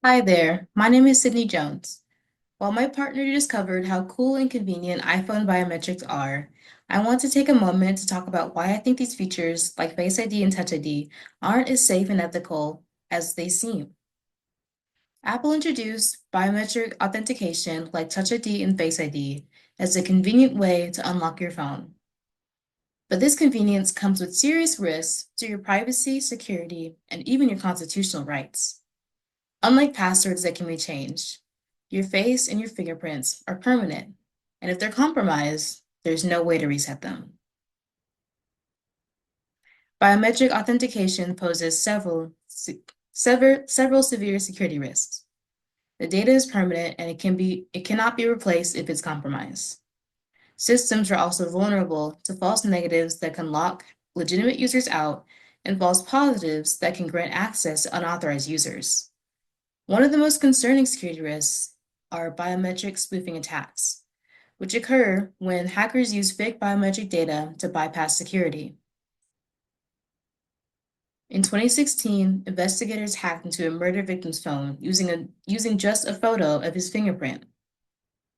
Hi there, my name is Sydney Jones. While my partner discovered how cool and convenient iPhone biometrics are, I want to take a moment to talk about why I think these features, like Face ID and Touch ID, aren't as safe and ethical as they seem. Apple introduced biometric authentication like Touch ID and Face ID as a convenient way to unlock your phone. But this convenience comes with serious risks to your privacy, security, and even your constitutional rights. Unlike passwords that can be changed, your face and your fingerprints are permanent, and if they're compromised, there's no way to reset them. Biometric authentication poses several severe security risks. The data is permanent and it cannot be replaced if it's compromised. Systems are also vulnerable to false negatives that can lock legitimate users out and false positives that can grant access to unauthorized users. One of the most concerning security risks are biometric spoofing attacks, which occur when hackers use fake biometric data to bypass security. In 2016, investigators hacked into a murder victim's phone using just a photo of his fingerprint.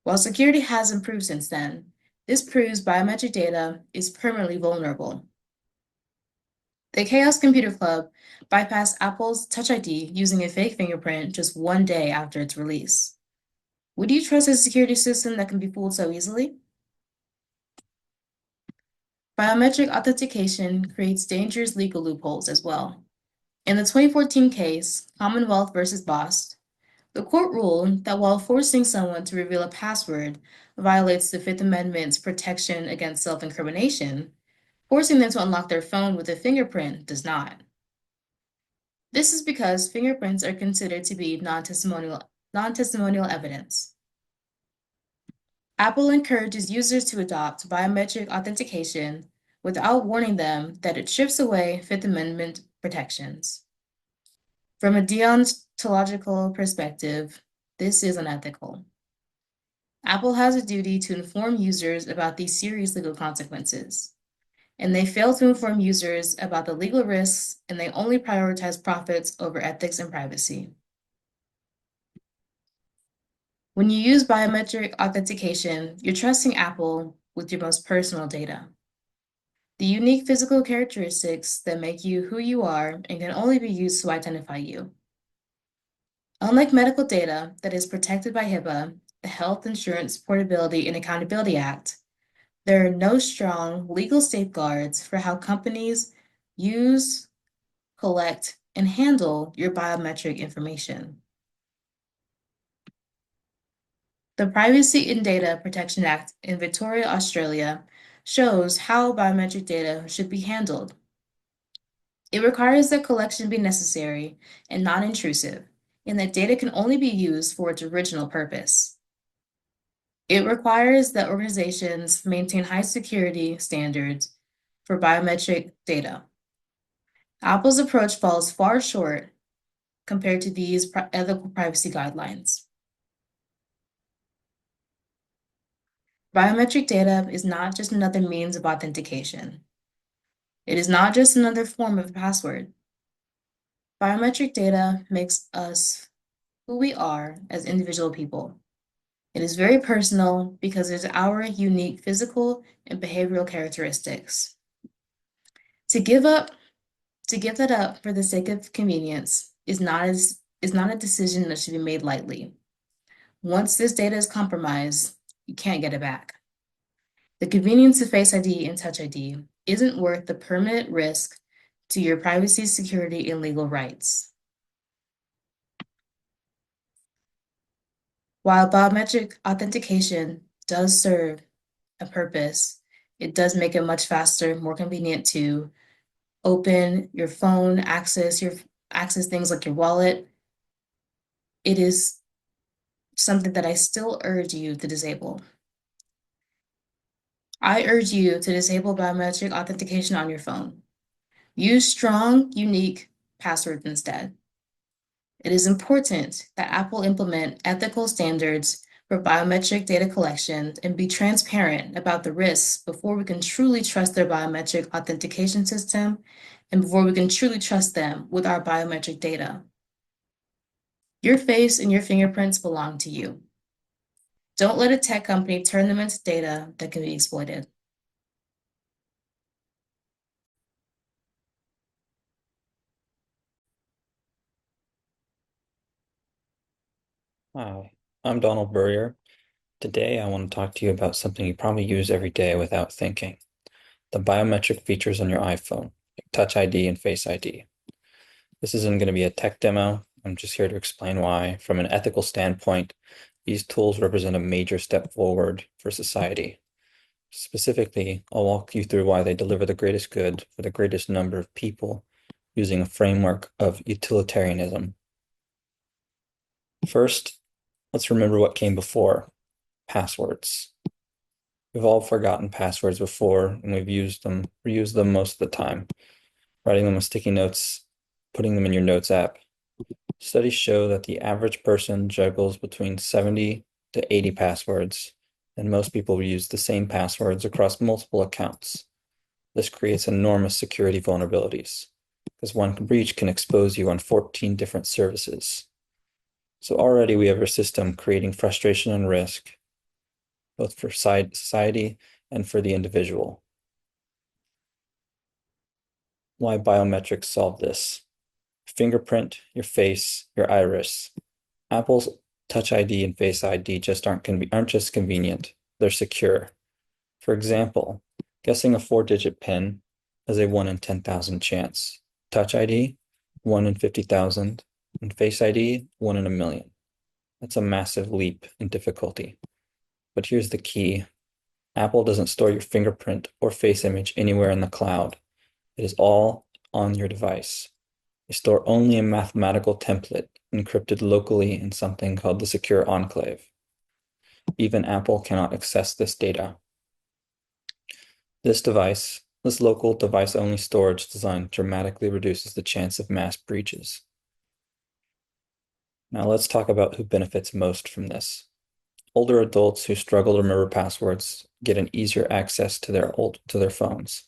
While security has improved since then, this proves biometric data is permanently vulnerable. The Chaos Computer Club bypassed Apple's Touch ID using a fake fingerprint just one day after its release. Would you trust a security system that can be fooled so easily? Biometric authentication creates dangerous legal loopholes as well. In the 2014 case, Commonwealth versus Bost, the court ruled that while forcing someone to reveal a password violates the Fifth Amendment's protection against self-incrimination, forcing them to unlock their phone with a fingerprint does not. This is because fingerprints are considered to be non-testimonial evidence. Apple encourages users to adopt biometric authentication without warning them that it strips away Fifth Amendment protections. From a deontological perspective, this is unethical. Apple has a duty to inform users about these serious legal consequences, and they fail to inform users about the legal risks, and they only prioritize profits over ethics and privacy. When you use biometric authentication, you're trusting Apple with your most personal data. The unique physical characteristics that make you who you are and can only be used to identify you. Unlike medical data that is protected by HIPAA, the Health Insurance Portability and Accountability Act, there are no strong legal safeguards for how companies use, collect, and handle your biometric information. The Privacy and Data Protection Act in Victoria, Australia, shows how biometric data should be handled. It requires that collection be necessary and non-intrusive, and that data can only be used for its original purpose. It requires that organizations maintain high security standards for biometric data. Apple's approach falls far short compared to these ethical privacy guidelines. Biometric data is not just another means of authentication. It is not just another form of a password. Biometric data makes us who we are as individual people. It is very personal because it's our unique physical and behavioral characteristics. To give that up for the sake of convenience is not a decision that should be made lightly. Once this data is compromised, you can't get it back. The convenience of Face ID and Touch ID isn't worth the permanent risk to your privacy, security, and legal rights. While biometric authentication does serve a purpose, it does make it much faster, more convenient to open your phone, access things like your wallet. It is something that I still urge you to disable. I urge you to disable biometric authentication on your phone. Use strong, unique passwords instead. It is important that Apple implement ethical standards for biometric data collection and be transparent about the risks before we can truly trust their biometric authentication system and before we can truly trust them with our biometric data. Your face and your fingerprints belong to you. Don't let a tech company turn them into data that can be exploited. Hi, I'm Donald Burrier. Today, I want to talk to you about something you probably use every day without thinking, the biometric features on your iPhone, like Touch ID and Face ID. This isn't going to be a tech demo. I'm just here to explain why, from an ethical standpoint, these tools represent a major step forward for society. Specifically, I'll walk you through why they deliver the greatest good for the greatest number of people using a framework of utilitarianism. First, let's remember what came before, passwords. We've all forgotten passwords before, and we've reused them most of the time, writing them on sticky notes, putting them in your notes app. Studies show that the average person juggles between 70 to 80 passwords, and most people use the same passwords across multiple accounts. This creates enormous security vulnerabilities, because one breach can expose you on 14 different services. So already we have a system creating frustration and risk, both for society and for the individual. Why biometrics solve this? Fingerprint, your face, your iris. Apple's Touch ID and Face ID just aren't just convenient, they're secure. For example, guessing a 4-digit PIN has a 1 in 10,000 chance. Touch ID, 1 in 50,000, and Face ID, 1 in a million. That's a massive leap in difficulty. But here's the key. Apple doesn't store your fingerprint or face image anywhere in the cloud. It is all on your device. They store only a mathematical template encrypted locally in something called the secure enclave. Even Apple cannot access this data. This local device-only storage design dramatically reduces the chance of mass breaches. Now let's talk about who benefits most from this. Older adults who struggle to remember passwords get an easier access to their phones.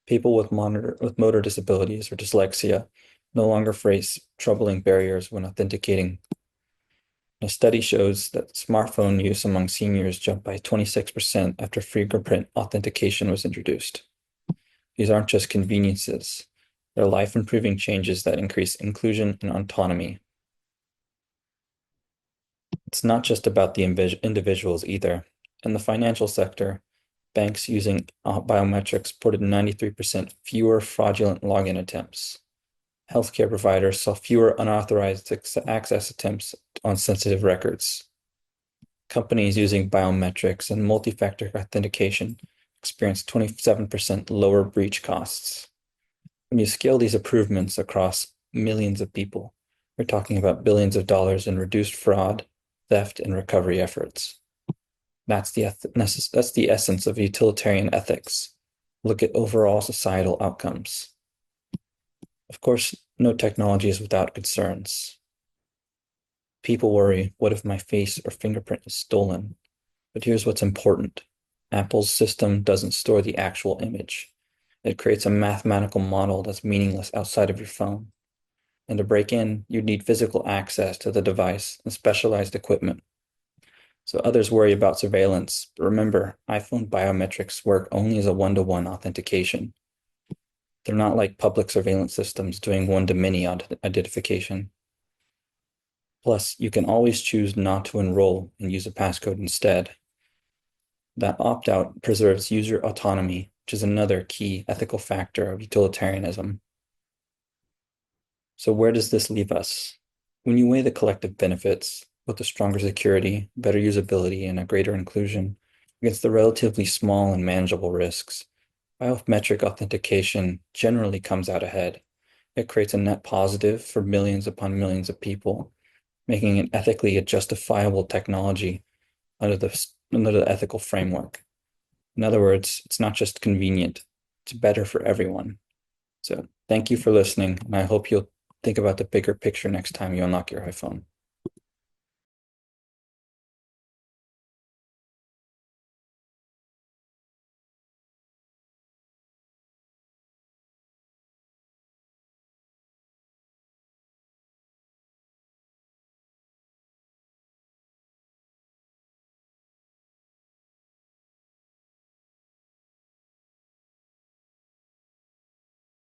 People with motor disabilities or dyslexia no longer face troubling barriers when authenticating. A study shows that smartphone use among seniors jumped by 26% after fingerprint authentication was introduced. These aren't just conveniences, they're life-improving changes that increase inclusion and autonomy. It's not just about the individuals either. In the financial sector, banks using biometrics reported 93% fewer fraudulent login attempts. Healthcare providers saw fewer unauthorized access attempts on sensitive records. Companies using biometrics and multi-factor authentication experienced 27% lower breach costs. When you scale these improvements across millions of people, we're talking about billions of dollars in reduced fraud, theft, and recovery efforts. That's the essence of utilitarian ethics. Look at overall societal outcomes. Of course, no technology is without concerns. People worry, what if my face or fingerprint is stolen? But here's what's important. Apple's system doesn't store the actual image. It creates a mathematical model that's meaningless outside of your phone. And to break in, you'd need physical access to the device and specialized equipment. So others worry about surveillance, but remember, iPhone biometrics work only as a one-to-one authentication. They're not like public surveillance systems doing one-to-many identification. Plus, you can always choose not to enroll and use a passcode instead. That opt-out preserves user autonomy, which is another key ethical factor of utilitarianism. So where does this leave us? When you weigh the collective benefits, with the stronger security, better usability, and a greater inclusion, against the relatively small and manageable risks, biometric authentication generally comes out ahead. It creates a net positive for millions upon millions of people, making it ethically a justifiable technology under the ethical framework. In other words, it's not just convenient, it's better for everyone. So thank you for listening, and I hope you'll think about the bigger picture next time you unlock your iPhone.